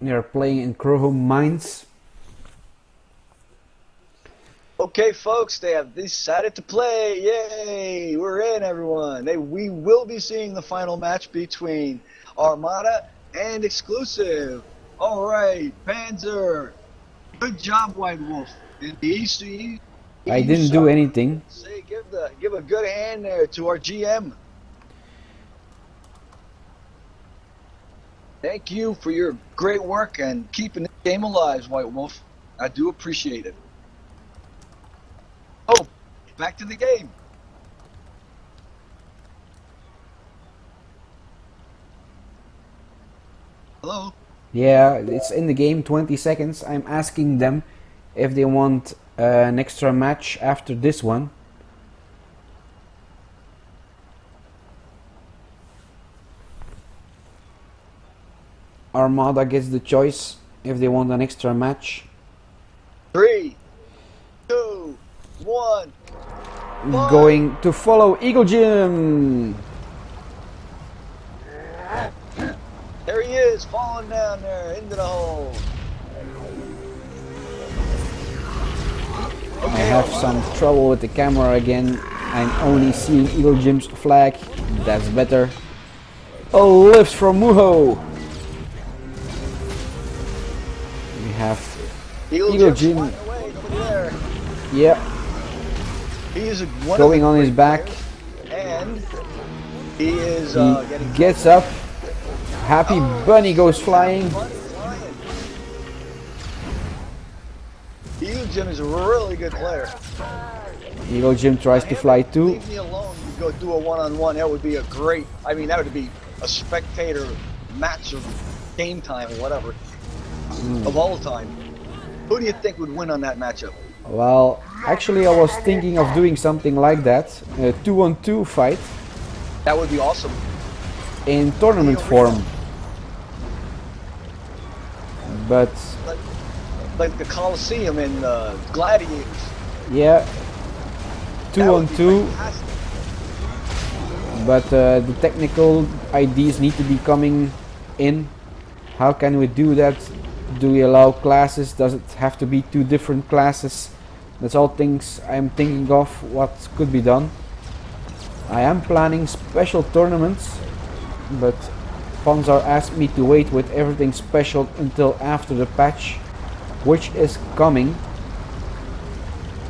They're playing in Krohom Mines. Okay, folks, they have decided to play. Yay! We're in, everyone. We will be seeing the final match between Armada and Exclusive. All right, Panzer. Good job, White Wolf. In the EC, I didn't do anything. Say, give a good hand there to our GM. Thank you for your great work and keeping the game alive, White Wolf. I do appreciate it. Oh, back to the game. Hello? Yeah, it's in the game, 20 seconds. I'm asking them if they want an extra match after this one. Armada gets the choice if they want an extra match. 3, 2, 1. Going to follow Eagle Jim. There he is, falling down there into the hole. I have some trouble with the camera again. I'm only seeing Eagle Jim's flag. That's better. A lift from Muho. We have Eagle Jim. Yeah. He is going on his back. And he is he gets up. Happy Bunny goes flying. Eagle Jim is a really good player. Eagle Jim tries to fly too. Leave me alone. You go do a one-on-one. That would be a great. I mean, that would be a spectator match of game time or whatever of all time. Who do you think would win on that matchup? Well, actually, I was thinking of doing something like that, a 2-on-2 fight. That would be awesome. In tournament form. But like the Coliseum in Gladiators. Yeah, 2-on-2. But the technical ideas need to be coming in. How can we do that? Do we allow classes? Does it have to be 2 different classes? That's all things I'm thinking of what could be done. I am planning special tournaments, but Panzer asked me to wait with everything special until after the patch, which is coming.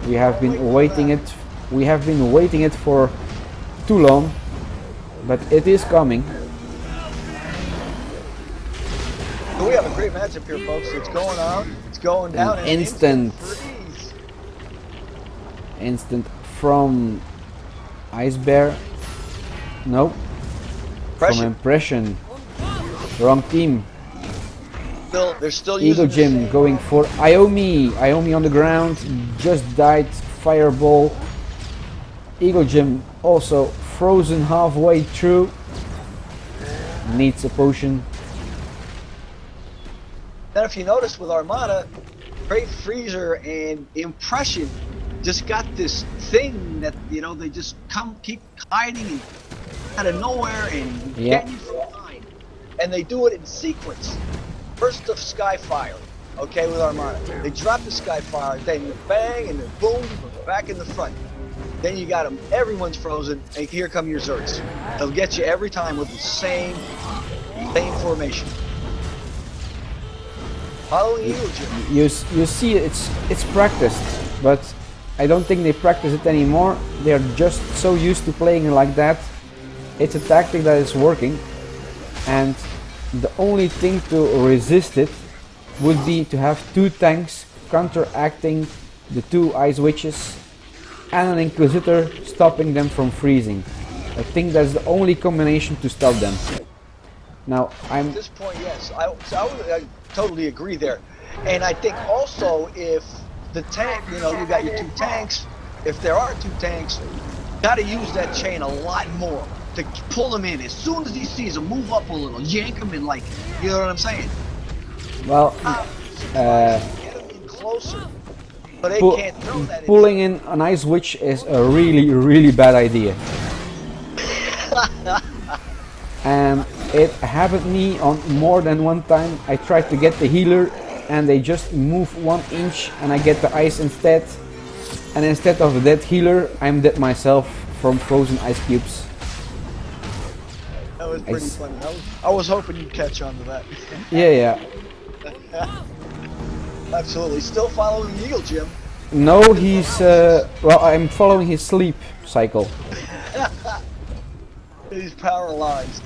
We have been waiting it. We have been waiting it for too long, but it is coming. We have a great matchup here, folks. It's going on. It's going down. An instant from Ice Bear. No. From Impression. Wrong team. They're still Eagle Jim going for Iomi. Iomi on the ground. Just died. Fireball. Eagle Jim also frozen halfway through. Needs a potion. Then if you notice with Armada, Great Freezer and Impression just got this thing that, you know, they just keep hiding out of nowhere and getting you from behind. And they do it in sequence. First the Skyfire, okay, with Armada. They drop the Skyfire, then the bang, and then boom, back in the front. Then you got them, everyone's frozen, and here come your Zergs. They'll get you every time with the same formation. You see, it's practiced, but I don't think they practice it anymore. They are just so used to playing like that. It's a tactic that is working, and the only thing to resist it would be to have 2 tanks counteracting the 2 Ice Witches and an Inquisitor stopping them from freezing. I think that's the only combination to stop them. Now, at this point, yes, I totally agree there. And I think also if the tank, you know, you got your 2 tanks, if there are 2 tanks, you got to use that chain a lot more to pull him in. As soon as he sees him, move up a little, yank him in, like, you know what I'm saying? Well, get him in closer, but they can't throw that pulling in an Ice Witch is a really, really bad idea. It happened me on more than one time. I tried to get the healer and they just move 1 inch and I get the ice instead. And instead of a dead healer, I'm dead myself from frozen ice cubes. That was pretty funny. I was hoping you'd catch on to that. Yeah. Absolutely. Still following Eagle Jim. No, he's well, I'm following his sleep cycle. He's paralyzed.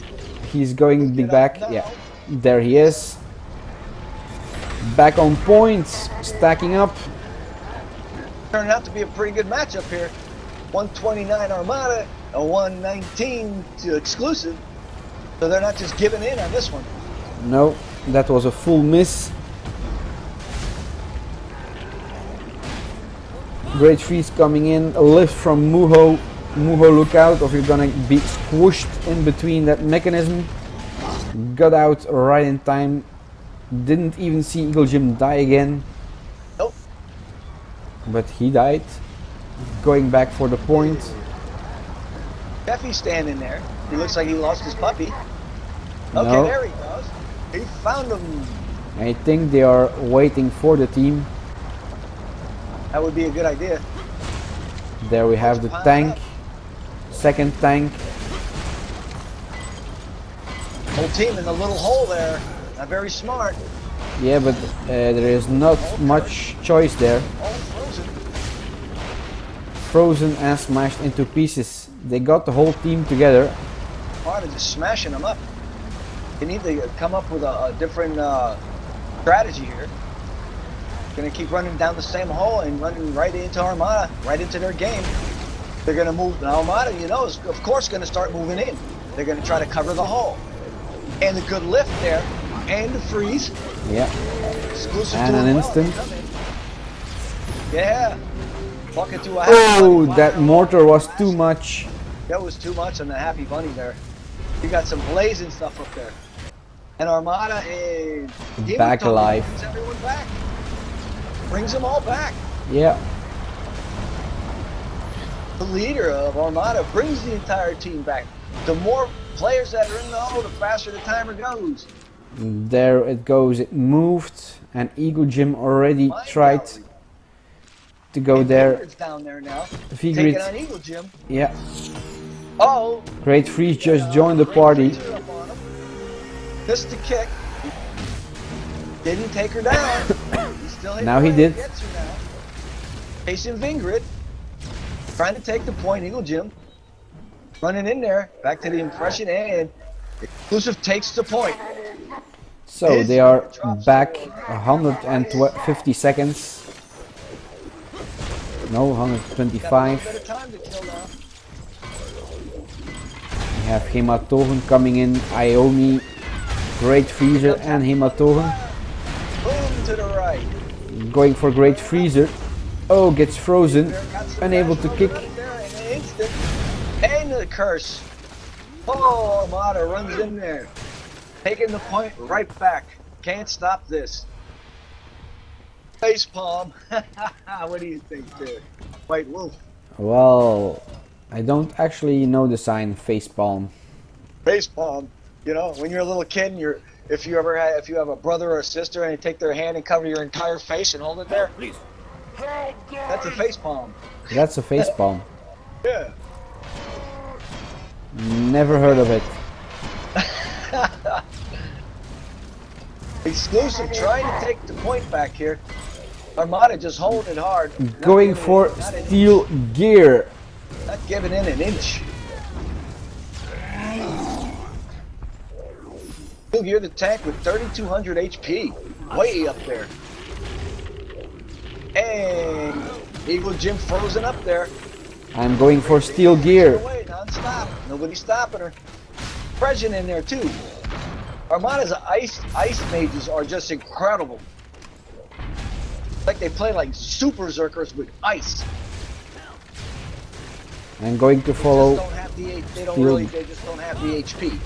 He's going to be back. Yeah, there he is. Back on points, stacking up. Turned out to be a pretty good matchup here. 129 Armada, a 119 to exclusive. So they're not just giving in on this one. No, that was a full miss. Great freeze coming in, a lift from Muho. Muho, look out, or you're gonna be squished in between that mechanism. Got out right in time. Didn't even see Eagle Jim die again. Nope. But he died. Going back for the point. Jeffy's standing there. He looks like he lost his puppy. No. Okay, there he goes. He found him. I think they are waiting for the team. That would be a good idea. There we have the tank. Second tank. Whole team in the little hole there. Not very smart. Yeah, but there is not much choice there. All frozen. Frozen and smashed into pieces. They got the whole team together. Part of just smashing them up. They need to come up with a different strategy here. Gonna keep running down the same hole and running right into Armada, right into their game. They're gonna move. Now Armada, you know, is of course gonna start moving in. They're gonna try to cover the hole. And a good lift there. And the freeze. Yeah. Exclusive And to an it instant. Yeah. Bucket to a Oh, Happy that Bunny. mortar was too much. That was too much on the Happy Bunny there. You got some blazing stuff up there. And Armada is Back alive. Brings everyone back. Brings them all back. Yeah. The leader of Armada brings the entire team back. The more players that are in the hole, the faster the timer goes. There it goes. It moved. And Eagle Jim already tried to go there. Vigrid's down there now. Vigrid. Taking on Eagle Jim. Yeah. Oh. Great Freeze just joined the party. Just a kick. Didn't take her down. He still hit Now he her, did. Gets her now. Chasing Vigrid. Trying to take the point. Eagle Jim. Running in there. Back to the impression. And Exclusive takes the point. So they are back 150 seconds. No, 125. Got a little bit of time to kill now. We have Hematogen coming in. Iomi, Great Freezer and Hematogen. Boom to the right. Going for Great Freezer. Oh, gets frozen. Unable to kick. Right there in an instant. And the curse. Oh, Armada runs in there. Taking the point right back. Can't stop this. Facepalm. What do you think there? White Wolf. Well, I don't actually know the sign facepalm. Facepalm. You know, when you're a little kid and if you have a brother or a sister and you take their hand and cover your entire face and hold it there. That's a facepalm. That's a facepalm. Yeah. Never heard of it. Exclusive trying to take the point back here. Armada just holding it hard. Going for steel gear. Not giving in an inch. Steel gear the tank with 3,200 HP. Way up there. And Eagle Jim frozen up there. I'm going for steel gear. Away, non-stop. Nobody's stopping her. Pression in there too. Armada's ice mages are just incredible. Like they play like super Zerkers with ice. I'm going to follow. They just don't have the HP.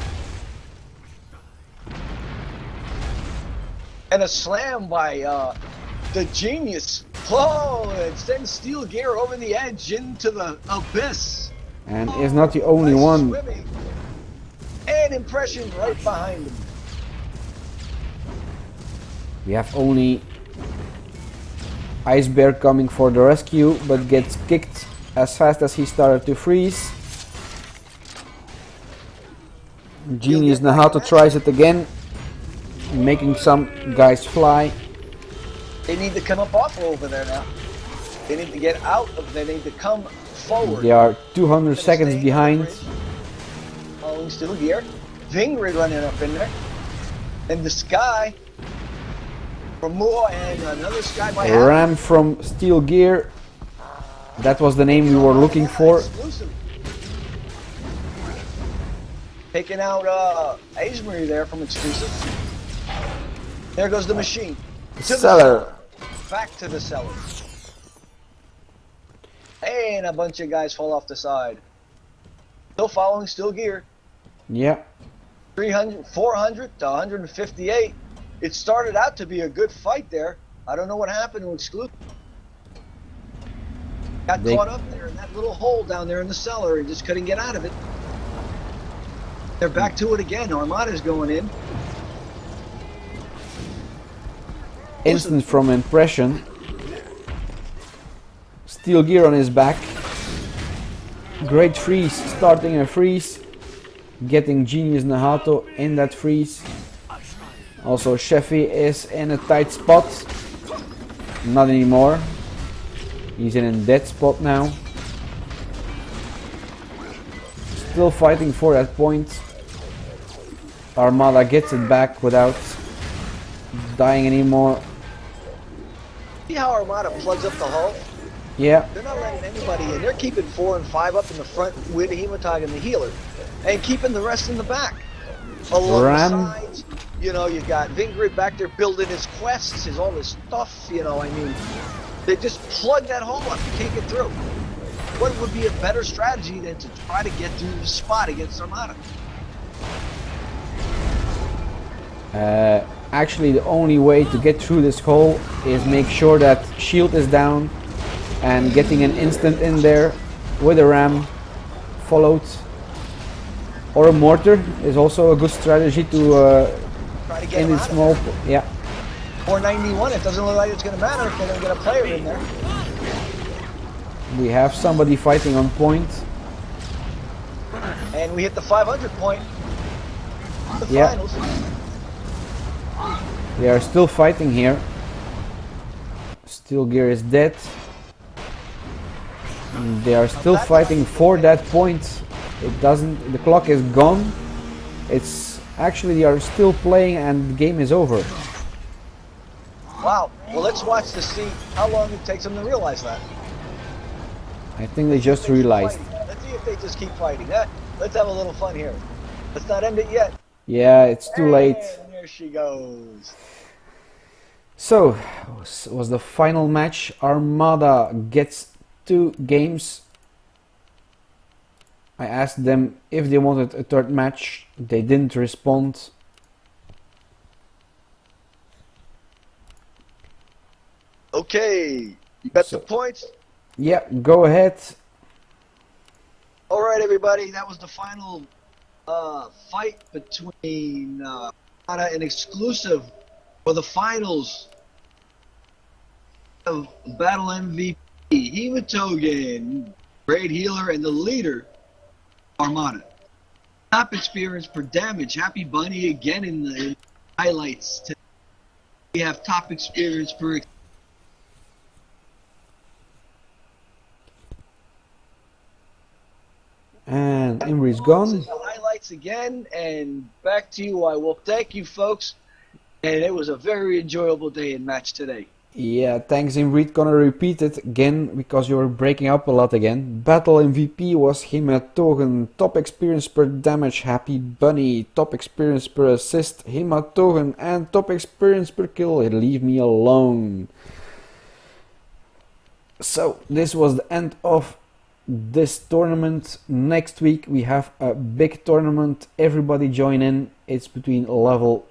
And a slam by the genius. Whoa! It sends steel gear over the edge into the abyss. And is not the only Nice one. swimming. And And Impression right behind him. We have only Ice Bear coming for the rescue, but gets kicked as fast as he started to freeze. Genius Nahato tries it again, making some guys fly. They need to come up off over there now. They need to get out of there. They need to come forward. They are 200 seconds behind. Following still gear. Vingrid running up in there. And the Sky from Moore and another Sky by Ram from Steel Gear. That was the name we were looking for. Exclusive. Taking out Aismarie there from Exclusive. There goes the machine. To the Cellar. Back to the cellar. And a bunch of guys fall off the side. Still following Steel Gear. Yeah. 300, 400 to 158. It started out to be a good fight there. I don't know what happened to Exclusive. Got caught up there in that little hole down there in the cellar and just couldn't get out of it. They're back to it again. Armada's going in. Instant from Impression. Steel Gear on his back. Great freeze, starting a freeze. Getting Genius Nahato in that freeze. Also Sheffy is in a tight spot. Not anymore. He's in a dead spot now. Still fighting for that point. Armada gets it back without dying anymore. See how Armada plugs up the hull? Yeah. They're not letting anybody in. They're keeping 4 and 5 up in the front with the Hematog and the healer. And keeping the rest in the back. Along the sides, you know, you got Vingrid back there building his quests, all his stuff, you know, I mean. They just plug that hole up. You can't get through. What would be a better strategy than to try to get through the spot against Armada? Actually, the only way to get through this hole is make sure that shield is down and getting an instant in there with a ram followed. Or a mortar is also a good strategy to try to get end it small. Yeah. 491, it doesn't look like it's going to matter if they don't get a player in there. We have somebody fighting on point. And we hit the 500 point. The finals. They are still fighting here. Steel Gear is dead. And they are still fighting for that point. It doesn't. The clock is gone. It's actually they are still playing and the game is over. Wow. Well, let's watch to see how long it takes them to realize that. I think they just realized. Let's see if they just keep fighting. Let's have a little fun here. Let's not end it yet. Yeah, it's too late. And there she goes. So, was the final match. Armada gets 2 games. I asked them if they wanted a third match. They didn't respond. Okay, you got the points? Yeah, go ahead. All right, everybody, that was the final fight between Armada and Exclusive for the finals of Battle MVP. Hematogen, great healer, and the leader, Armada. Top experience per damage. Happy Bunny again in the highlights. We have top experience per. And Imri's gone. Highlights again, and back to you. I will thank you, folks. And it was a very enjoyable day in match today. Yeah, thanks Imri. Gonna repeat it again because you were breaking up a lot again. Battle MVP was Hematogen. Top experience per damage, Happy Bunny. Top experience per assist, Hematogen. And top experience per kill, Leave Me Alone. So, this was the end of this tournament. Next week we have a big tournament. Everybody join in. It's between level